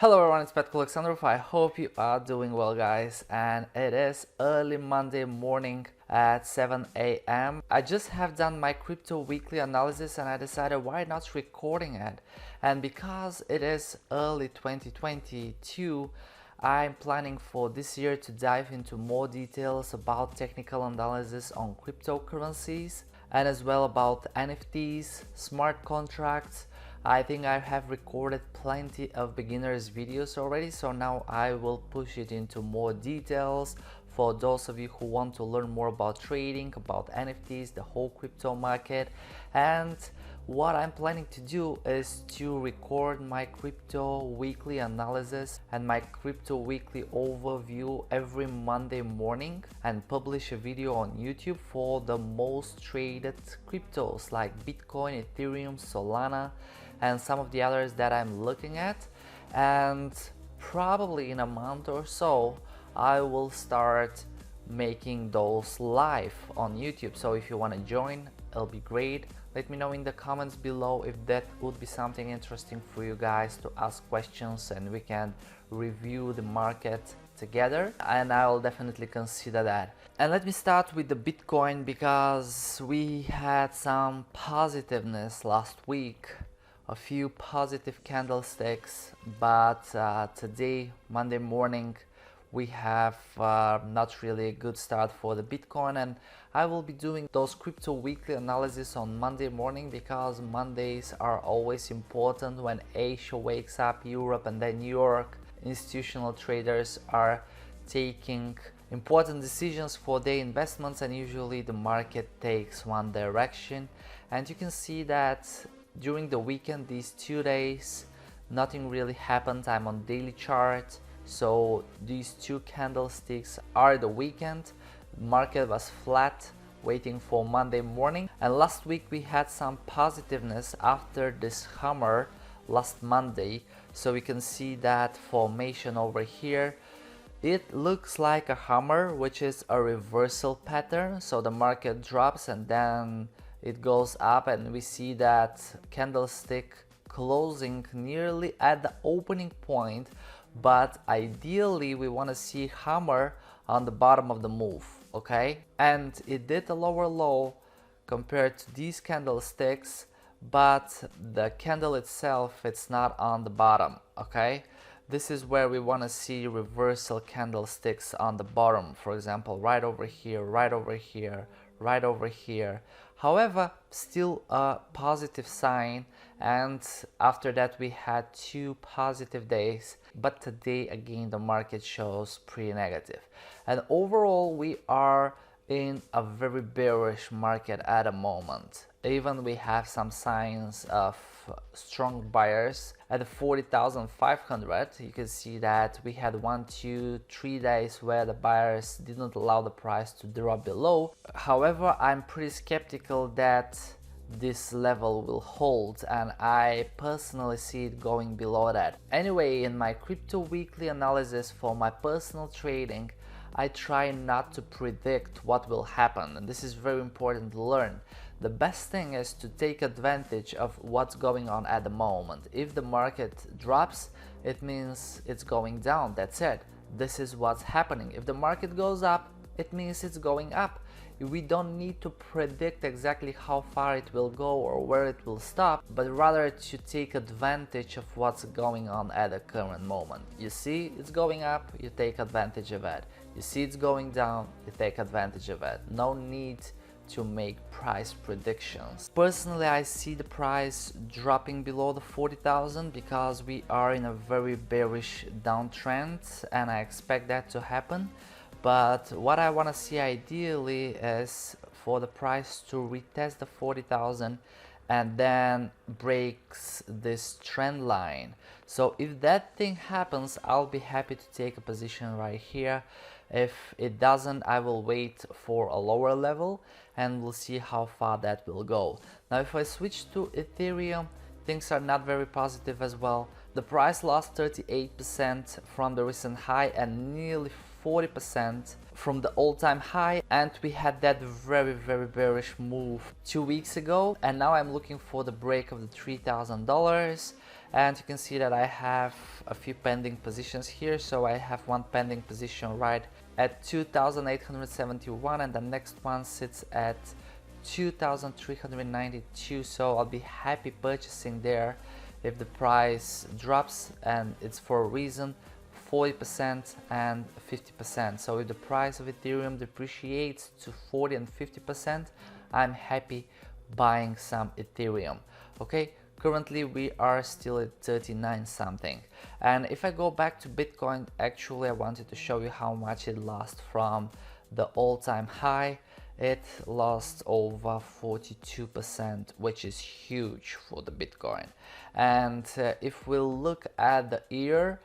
Hello everyone, it's Pat Alexandrov. I hope you are doing well, guys, and it is early Monday morning at 7 a.m. I just have done my crypto weekly analysis and I decided why not recording it. And because it is early 2022, I'm planning for this year to dive into more details about technical analysis on cryptocurrencies and as well about NFTs, smart contracts. I think I have recorded plenty of beginners videos already, so now I will push it into more details for those of you who want to learn more about trading, about NFTs, the whole crypto market. And what I'm planning to do is to record my crypto weekly analysis and my crypto weekly overview every Monday morning and publish a video on YouTube for the most traded cryptos like Bitcoin, Ethereum, Solana, and some of the others that I'm looking at. And probably in a month or so I will start making those live on YouTube. So if you want to join, it'll be great. Let me know in the comments below if that would be something interesting for you guys to ask questions and we can review the market together, and I'll definitely consider that. And let me start with the Bitcoin because we had some positiveness last week, a few positive candlesticks, but today, Monday morning, we have not really a good start for the Bitcoin, and I will be doing those crypto weekly analysis on Monday morning because Mondays are always important when Asia wakes up, Europe and then New York. Institutional traders are taking important decisions for their investments, and usually the market takes one direction. And you can see that during the weekend, these 2 days, nothing really happened. I'm on daily chart, so these two candlesticks are the weekend. Market was flat waiting for Monday morning, and last week we had some positiveness after this hammer last Monday. So we can see that formation over here. It looks like a hammer, which is a reversal pattern. So the market drops and then it goes up, and we see that candlestick closing nearly at the opening point, but ideally we want to see hammer on the bottom of the move, okay? And it did a lower low compared to these candlesticks, but the candle itself, it's not on the bottom, okay? This is where we want to see reversal candlesticks on the bottom, for example, right over here, right over here, right over here. However, still a positive sign, and after that we had 2 positive days, but today again the market shows pretty negative. And overall we are in a very bearish market at the moment. Even we have some signs of strong buyers at the 40,500. You can see that we had 1, 2, 3 days where the buyers didn't allow the price to drop below. However, I'm pretty skeptical that this level will hold, and I personally see it going below that. Anyway, in my crypto weekly analysis for my personal trading, I try not to predict what will happen, and this is very important to learn. The best thing is to take advantage of what's going on at the moment. If the market drops, it means it's going down, that's it. This is what's happening. If the market goes up, it means it's going up. We don't need to predict exactly how far it will go or where it will stop, but rather to take advantage of what's going on at the current moment. You see it's going up, you take advantage of it. You see it's going down, you take advantage of it. No need to make price predictions. Personally, I see the price dropping below the 40,000 because we are in a very bearish downtrend, and I expect that to happen. But what I want to see ideally is for the price to retest the 40,000 and then breaks this trend line. So if that thing happens, I'll be happy to take a position right here. If it doesn't, I will wait for a lower level and we'll see how far that will go. Now if I switch to Ethereum, things are not very positive as well. The price lost 38% from the recent high and nearly 40% from the all-time high, and we had that very bearish move 2 weeks ago, and now I'm looking for the break of the $3,000 and you can see that I have a few pending positions here. So I have one pending position right at 2,871 and the next one sits at 2,392. So I'll be happy purchasing there if the price drops, and it's for a reason, 40% and 50%. So if the price of Ethereum depreciates to 40 and 50%, I'm happy buying some Ethereum. Okay, currently we are still at 39 something. And if I go back to Bitcoin, actually I wanted to show you how much it lost from the all-time high. It lost over 42%, which is huge for the Bitcoin. And if we look at the year,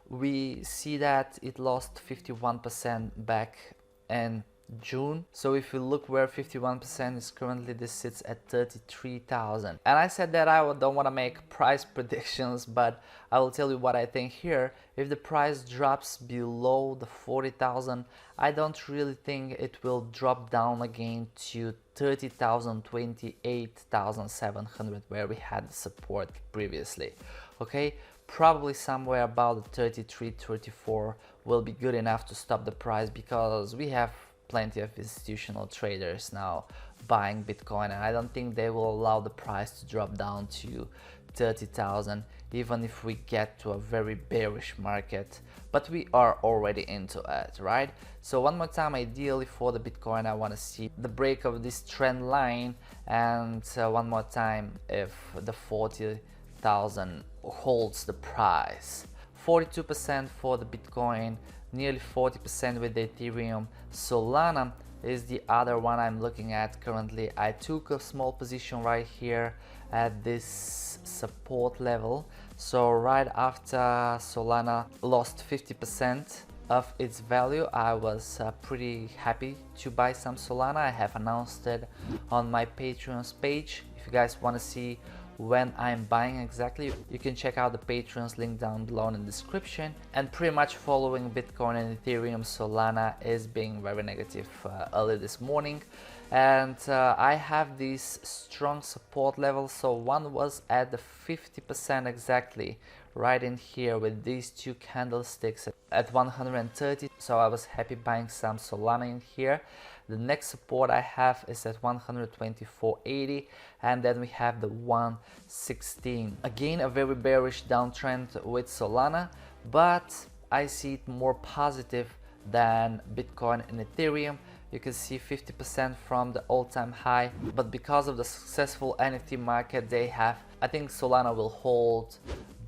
we see that it lost 51% back in June. So if you look where 51% is currently, this sits at 33,000. And I said that I don't want to make price predictions, but I will tell you what I think here. If the price drops below the 40,000, I don't really think it will drop down again to 30,000, 28,700 where we had the support previously. Okay, probably somewhere about the 33, 34 will be good enough to stop the price, because we have plenty of institutional traders now buying Bitcoin, and I don't think they will allow the price to drop down to 30,000 even if we get to a very bearish market, but we are already into it, right? So one more time, ideally for the Bitcoin, I want to see the break of this trend line, and one more time if the 40,000 holds the price. 42% for the Bitcoin, nearly 40% with the Ethereum. Solana is the other one I'm looking at currently. I took a small position right here at this support level. So right after Solana lost 50% of its value, I was pretty happy to buy some Solana. I have announced it on my Patreon's page. If you guys want to see when I'm buying exactly, you can check out the Patreon's link down below in the description. And pretty much following Bitcoin and Ethereum, Solana is being very negative early this morning, and I have these strong support levels. So one was at the 50% exactly right in here with these two candlesticks at 130. So I was happy buying some Solana in here. The next support I have is at 124.80, and then we have the 116. Again, a very bearish downtrend with Solana, but I see it more positive than Bitcoin and Ethereum. You can see 50% from the all-time high, but because of the successful NFT market they have, I think Solana will hold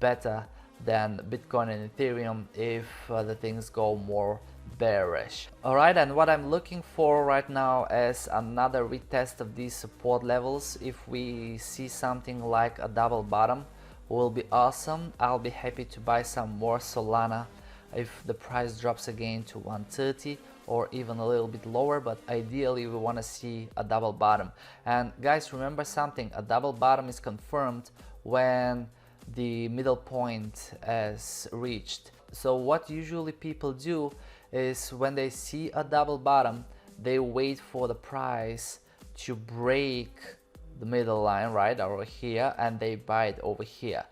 better than Bitcoin and Ethereum if the things go more bearish. Alright, and what I'm looking for right now is another retest of these support levels. If we see something like a double bottom, will be awesome. I'll be happy to buy some more Solana if the price drops again to 130 or even a little bit lower, but ideally we want to see a double bottom. And guys, remember something, a double bottom is confirmed when the middle point is reached. So what usually people do is when they see a double bottom, they wait for the price to break the middle line right over here, and they buy it over here.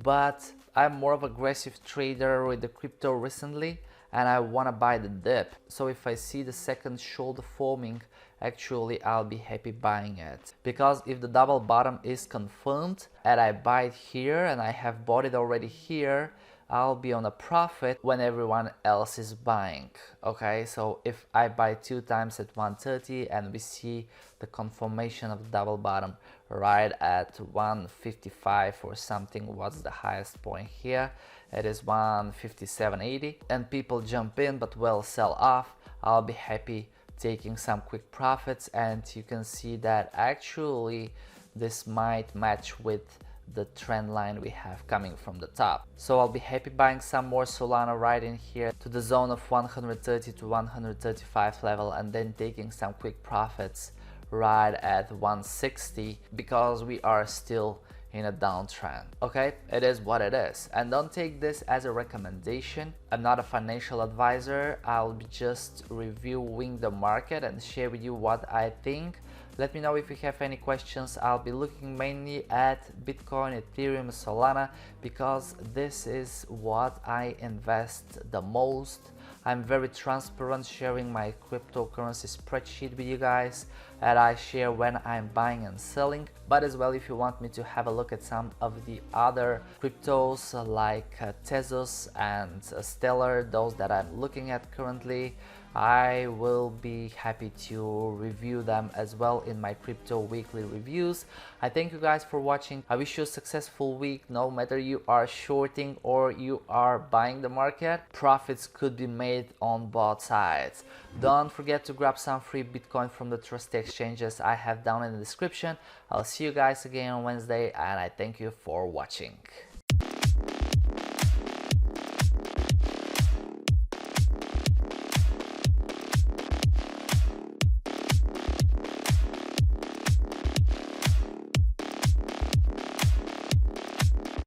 But I'm more of an aggressive trader with the crypto recently, and I want to buy the dip. So if I see the second shoulder forming, actually I'll be happy buying it, because if the double bottom is confirmed and I buy it here and I have bought it already here, I'll be on a profit when everyone else is buying. Okay, so if I buy 2 times at 130 and we see the confirmation of the double bottom right at 155 or something, what's the highest point here? It is 157.80, and people jump in but will sell off, I'll be happy taking some quick profits. And you can see that actually this might match with the trend line we have coming from the top. So I'll be happy buying some more Solana right in here to the zone of 130 to 135 level, and then taking some quick profits right at 160, because we are still in a downtrend. Okay, it is what it is, and don't take this as a recommendation. I'm not a financial advisor. I'll be just reviewing the market and share with you what I think. Let me know if you have any questions. I'll be looking mainly at Bitcoin, Ethereum, Solana, because this is what I invest the most. I'm very transparent, sharing my cryptocurrency spreadsheet with you guys, and I share when I'm buying and selling. But as well, if you want me to have a look at some of the other cryptos like Tezos and Stellar, those that I'm looking at currently, I will be happy to review them as well in my crypto weekly reviews. I thank you guys for watching. I wish you a successful week. No matter you are shorting or you are buying the market, profits could be made on both sides. Don't forget to grab some free Bitcoin from the Trusty exchanges I have down in the description. I'll see you guys again on Wednesday, and I thank you for watching.